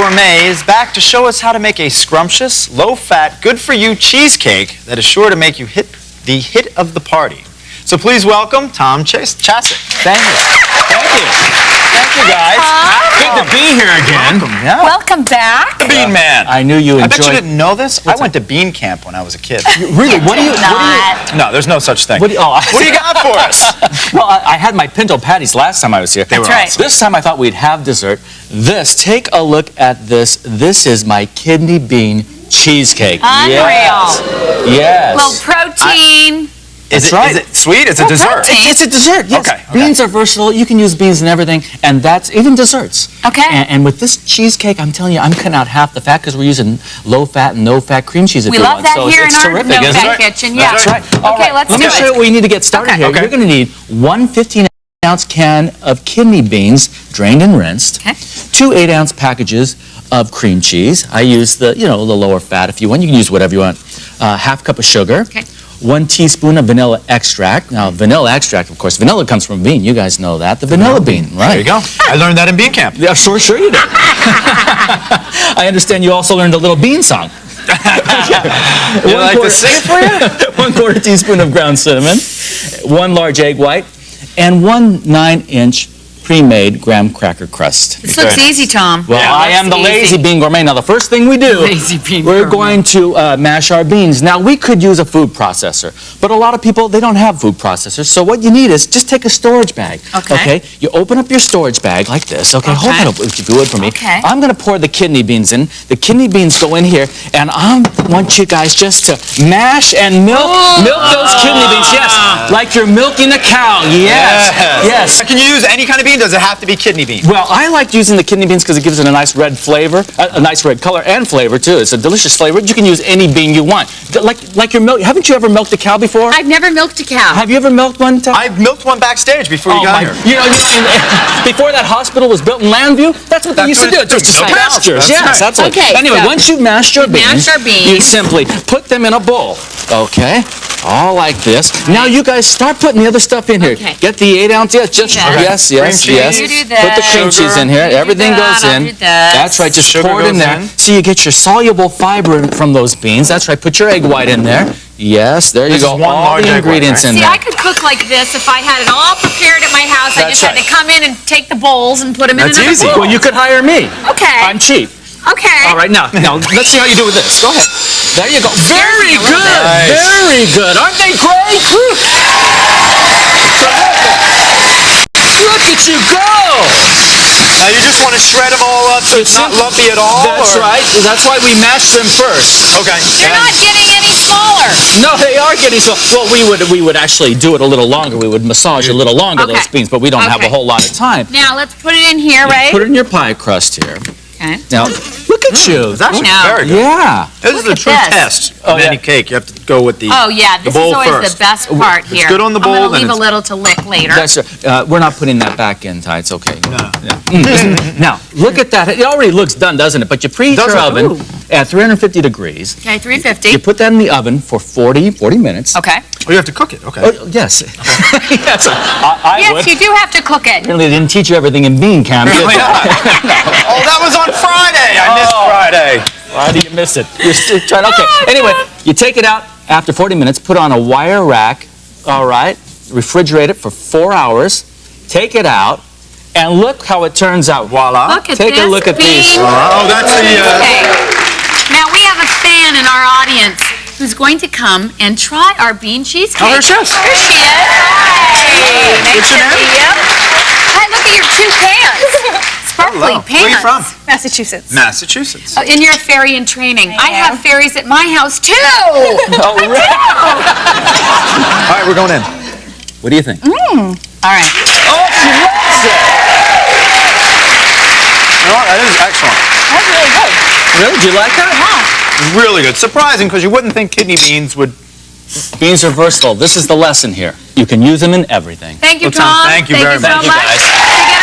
Gourmet is back to show us how to make a scrumptious, low-fat, good-for-you cheesecake that is sure to make you the hit of the party. So please welcome Tom Chasuk. Thank you. Thank you. Thank you, guys. Good to be here again. Welcome, yeah. Welcome back. The Bean Man. I knew you enjoyed... I bet you didn't know this. I went to bean camp when I was a kid. Really? What do you... No, there's no such thing. What do you got for us? Well, I had my pinto patties last time I was here. They were right. awesome. This time I thought we'd have dessert. Take a look at this. This is my kidney bean cheesecake. Unreal. Yes. Well, protein. Is it sweet? It's a dessert. It's a dessert, yes. Okay. Beans are versatile. You can use beans in everything, and that's even desserts. Okay. And with this cheesecake, I'm telling you, I'm cutting out half the fat because we're using low-fat and no-fat cream cheese if We you love want. that So here it's in our terrific, isn't no-fat it? kitchen. Yeah. That's right. All Okay, right. let's Let do me it. show you what we need to get started here. Okay. You're going to need one 15-ounce can of kidney beans, drained and rinsed. Okay. 2 8-ounce packages of cream cheese. I use the lower fat if you want. You can use whatever you want. Half cup of sugar. Okay. 1 teaspoon of vanilla extract. Now, vanilla extract, of course, vanilla comes from bean. You guys know that. The vanilla bean, right? There you go. I learned that in bean camp. Yeah, sure you did. I understand you also learned a little bean song. You like to sing it for you? 1/4 teaspoon of ground cinnamon, 1 large egg white, and 1 9-inch pre-made graham cracker crust. This looks easy, Tom. Well, Yeah, I am the lazy bean gourmet. Now, the first thing we do, we're going to mash our beans. Now, we could use a food processor, but a lot of people, they don't have food processors. So what you need is just take a storage bag. Okay. You open up your storage bag like this. Okay, hold that up if you would for me. Okay. I'm going to pour the kidney beans in. The kidney beans go in here, and I want you guys just to mash and milk those kidney beans. Yes, like you're milking a cow. Yes. Yes. Now, can you use any kind of bean? Does it have to be kidney bean? Well, I like using the kidney beans because it gives it a nice red flavor, a nice red color and flavor too. It's a delicious flavor. You can use any bean you want. Like your milk. Haven't you ever milked a cow before? I've never milked a cow. Have you ever milked one? I've milked one backstage before you got here. Before that hospital was built in Landview, that's what they used to do. Just pastures. Yes, that's right. Okay, Anyway, so once you've mashed your beans, mash our beans. you simply put them in a bowl. Okay, all like this. Now you guys start putting the other stuff in here. Okay. Get the 8-ounce. Yes, just yes. Cream cheese. You do Put the this. cream cheese in here. Everything goes I'll in. do this. That's right. Just Sugar pour it in goes there. in. So you get your soluble fiber from those beans. That's right. Put your egg white in there. Yes, there you This go. is one All large the egg white, ingredients right? in See, there. I could cook like this if I had it all prepared at my house. I That's just had to come in and take the bowls and put them in That's another easy. bowl. Well, you could hire me. Okay. I'm cheap. Okay. All right, now let's see how you do with this. Go ahead. There you go. Very good. Nice. Very good. Aren't they great? Look at you go. Now you just want to shred them all up so it's not lumpy at all? That's or? right. That's why we mash them first. Okay. They're not getting any smaller. No, they are getting so. Well, we would actually do it a little longer. We would massage a little longer those beans, but we don't have a whole lot of time. Now let's put it in here, right? Put it in your pie crust here. Okay. Now, look at you. It's actually No. very good. Yeah. This is Look the true at this. test Oh, of yeah. any cake. You have to go with the Oh yeah, this is bowl always first. the best part here. good on the bowl, I'm then gonna leave a it's- little to lick later. That's we're not putting that back in, Ty. It's okay. No. Now, look at that. It already looks done, doesn't it? But you preheat Does your it? oven Ooh. at 350 degrees. Okay, 350. You put that in the oven for 40 minutes. Okay. Oh, you have to cook it. Okay. Oh, yes. Yes. I Yes, would. you do have to cook it. Really didn't teach you everything in bean camp, did Really they? not. Oh, that was on Friday. I missed Friday. Why do you miss it? You're still trying. Okay. Anyway, you take it out after 40 minutes, put it on a wire rack. All right. Refrigerate it for 4 hours. Take it out, and look how it turns out. Voila. Look at Take this a look at these. bean Oh, that's the. cheesecake. Now we have a fan in our audience who's going to come and try our bean cheesecake. Oh, there she is. There she is. Hi. Nice What's to your name? see you. Hi, look at your 2 pans. Sparkly Hello. pans. Where are you from? Massachusetts. Massachusetts. Oh, and you're a fairy in training. I am. have fairies at my house too. Oh, really? All right, we're going in. What do you think? All right. Oh, she loves it. You know what? That is excellent. That's really good. Really? Do you like that? Really good. Surprising because you wouldn't think kidney beans would. Beans are versatile. This is the lesson here. You can use them in everything. Thank you, Well, Tom, Tom. thank you very so much. much. Thank you, guys. To get